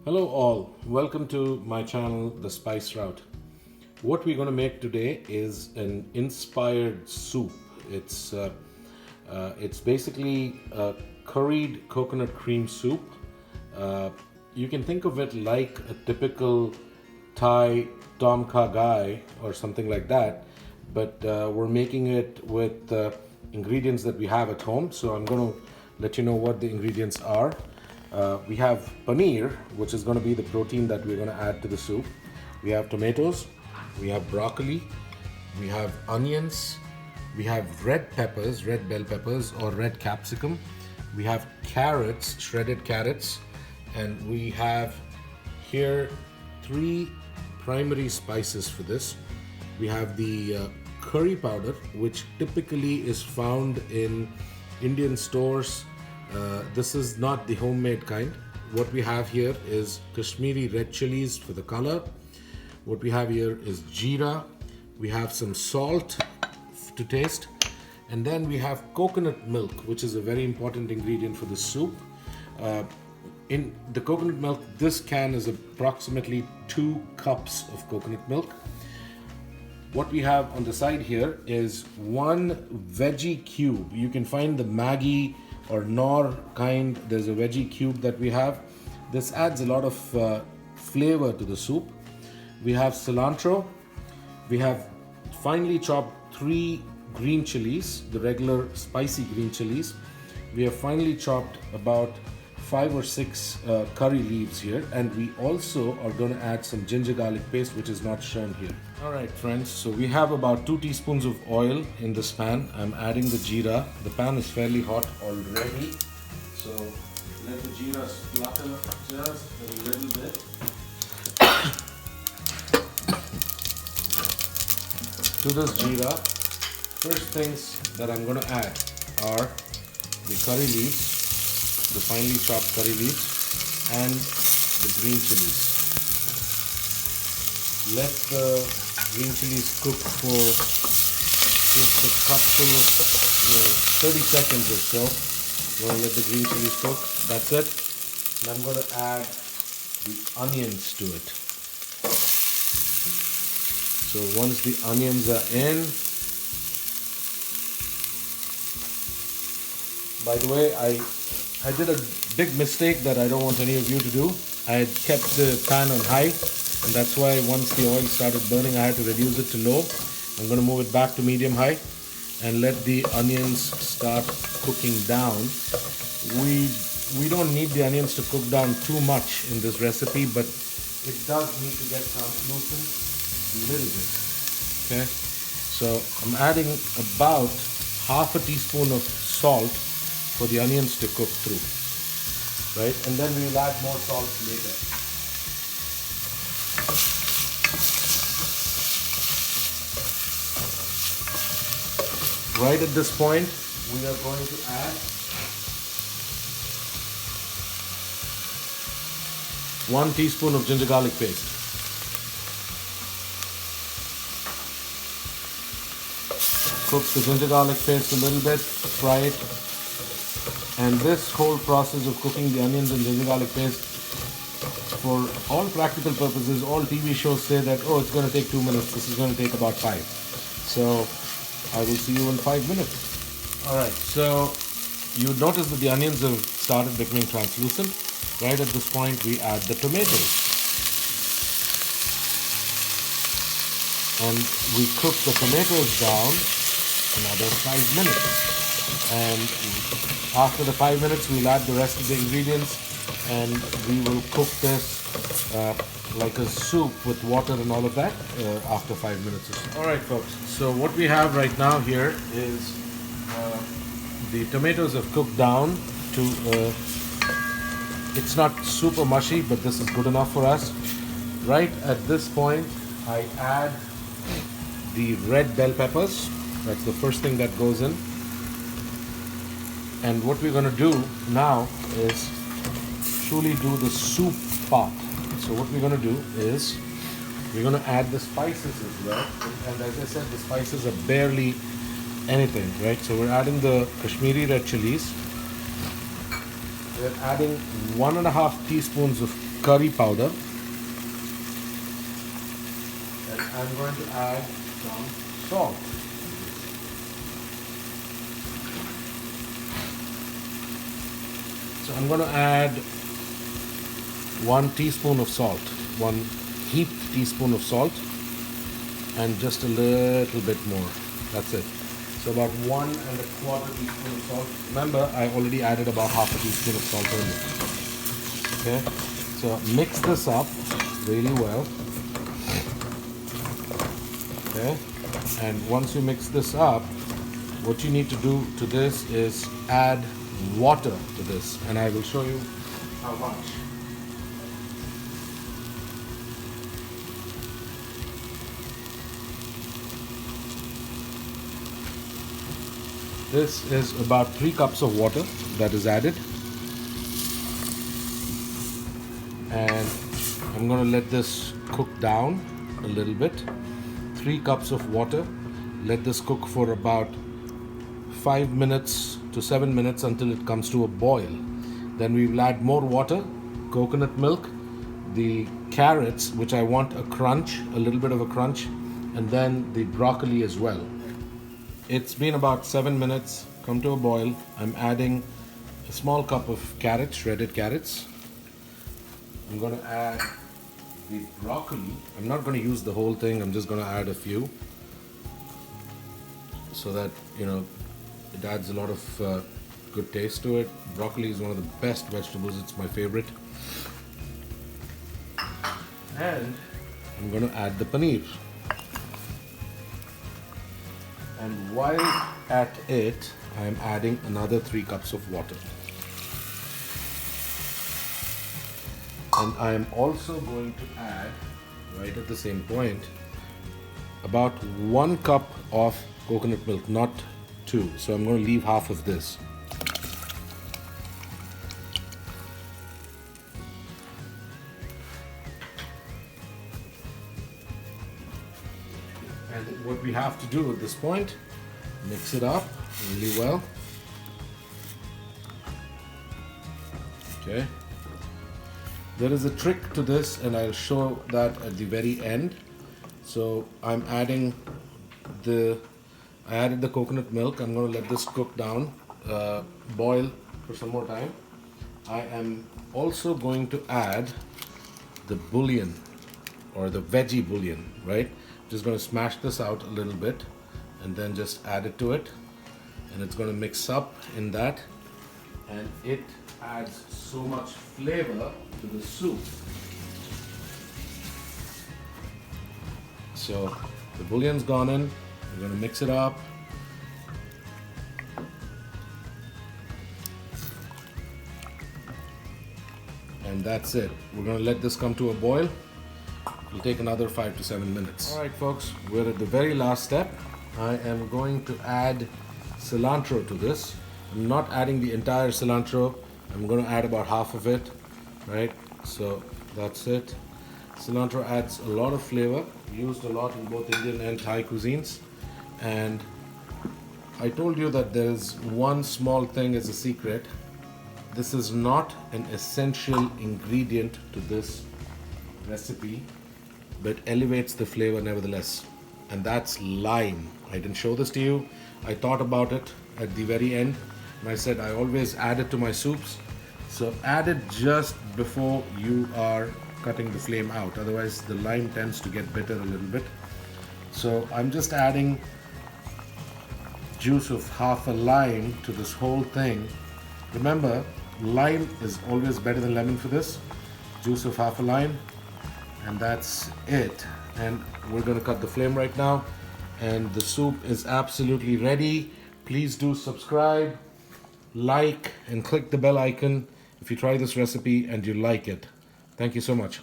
Hello all, welcome to my channel The Spice Route. What we're going to make today is an inspired soup. It's basically a curried coconut cream soup. You can think of it like a typical Thai Tom Kha Gai or something like that, but we're making it with ingredients that we have at home. So I'm going to let you know what the ingredients are. We have paneer, which is going to be the protein that we're going to add to the soup. We have tomatoes, we have broccoli, we have onions, we have red peppers, red bell peppers or red capsicum. We have carrots, shredded carrots, and we have here three primary spices for this. We have the curry powder, which typically is found in Indian stores. This is not the homemade kind. What we have here is Kashmiri red chilies for the color. What we have here is jeera. We have some salt to taste. And then we have coconut milk, which is a very important ingredient for the soup. In the coconut milk, this can is approximately 2 cups of coconut milk. What we have on the side here is 1 veggie cube. You can find the Maggi or Knorr kind. There's a veggie cube that we have. This adds a lot of flavor to the soup. We have cilantro. We have finely chopped 3 green chilies, the regular spicy green chilies. We have finely chopped about 5 or 6 curry leaves here, and we also are going to add some ginger garlic paste, which is not shown here. All right, friends, so we have about 2 teaspoons of oil in this pan. I'm adding the jeera. The pan is fairly hot already, so let the jeera splutter just a little bit. To this jeera, first things that I'm going to add are the curry leaves, the finely chopped curry leaves, and the green chilies. Let the green chilies cook for just a couple of 30 seconds or so. I'm going to let the green chilies cook. That's it. And I'm going to add the onions to it. So once the onions are in, by the way, I did a big mistake that I don't want any of you to do. I had kept the pan on high, and that's why once the oil started burning, I had to reduce it to low. I'm going to move it back to medium high and let the onions start cooking down. We don't need the onions to cook down too much in this recipe, but it does need to get translucent a little bit. Okay, so I'm adding about half a teaspoon of salt for the onions to cook through, right? And then we'll add more salt later. Right at this point, we are going to add 1 teaspoon of ginger garlic paste. Cook the ginger garlic paste a little bit, fry it. And this whole process of cooking the onions and ginger garlic paste, for all practical purposes, all TV shows say that, oh, it's going to take 2 minutes. This is going to take about 5. So I will see you in 5 minutes. All right, so you notice that the onions have started becoming translucent. Right at this point, we add the tomatoes. And we cook the tomatoes down another 5 minutes. And after the 5 minutes, we'll add the rest of the ingredients, and we will cook this like a soup with water and all of that after 5 minutes or so. All right, folks. So what we have right now here is the tomatoes have cooked down to. It's not super mushy, but this is good enough for us. Right at this point, I add the red bell peppers. That's the first thing that goes in. And what we're going to do now is truly do the soup part. So what we're going to do is we're going to add the spices as well. And as I said, the spices are barely anything, right? So we're adding the Kashmiri red chilies. We're adding 1.5 teaspoons of curry powder. And I'm going to add some salt. So I'm going to add 1 teaspoon of salt, 1 heaped teaspoon of salt, and just a little bit more. That's it. So about 1¼ teaspoon of salt. Remember, I already added about ½ teaspoon of salt earlier. Okay, so mix this up really well. Okay, and once you mix this up, what you need to do to this is add water to this, and I will show you how much. This is about 3 cups of water that is added, and I'm going to let this cook down a little bit. 3 cups of water. Let this cook for about 5 minutes to 7 minutes until it comes to a boil. Then we will add more water, coconut milk, the carrots, which I want a crunch, a little bit of a crunch, and then the broccoli as well. It's been about 7 minutes, come to a boil. I'm adding a small cup of carrots, shredded carrots. I'm going to add the broccoli. I'm not going to use the whole thing, I'm just going to add a few so that, it adds a lot of good taste to it. Broccoli is one of the best vegetables, it's my favorite. And I'm going to add the paneer. And while at it, I'm adding another 3 cups of water. And I'm also going to add, right at the same point, about 1 cup of coconut milk, not 2. So I'm going to leave half of this. And what we have to do at this point, mix it up really well. Okay. There is a trick to this, and I'll show that at the very end. So I'm adding I added the coconut milk. I'm going to let this cook down, boil for some more time. I am also going to add the bouillon, or the veggie bouillon, right? Just going to smash this out a little bit and then just add it to it, and it's going to mix up in that, and it adds so much flavor to the soup. So the bouillon's gone in. We're going to mix it up. And that's it. We're going to let this come to a boil. It'll take another 5 to 7 minutes. All right, folks, we're at the very last step. I am going to add cilantro to this. I'm not adding the entire cilantro. I'm going to add about half of it, right? So that's it. Cilantro adds a lot of flavor, used a lot in both Indian and Thai cuisines. And I told you that there is one small thing as a secret. This is not an essential ingredient to this recipe, but elevates the flavor nevertheless. And that's lime. I didn't show this to you. I thought about it at the very end, and I said I always add it to my soups. So add it just before you are cutting the flame out. Otherwise, the lime tends to get bitter a little bit. So I'm just adding juice of half a lime to this whole thing. Remember, lime is always better than lemon for this. Juice of half a lime, and that's it. And we're going to cut the flame right now, and the soup is absolutely ready. Please do subscribe, like, and click the bell icon if you try this recipe and you like it. Thank you so much.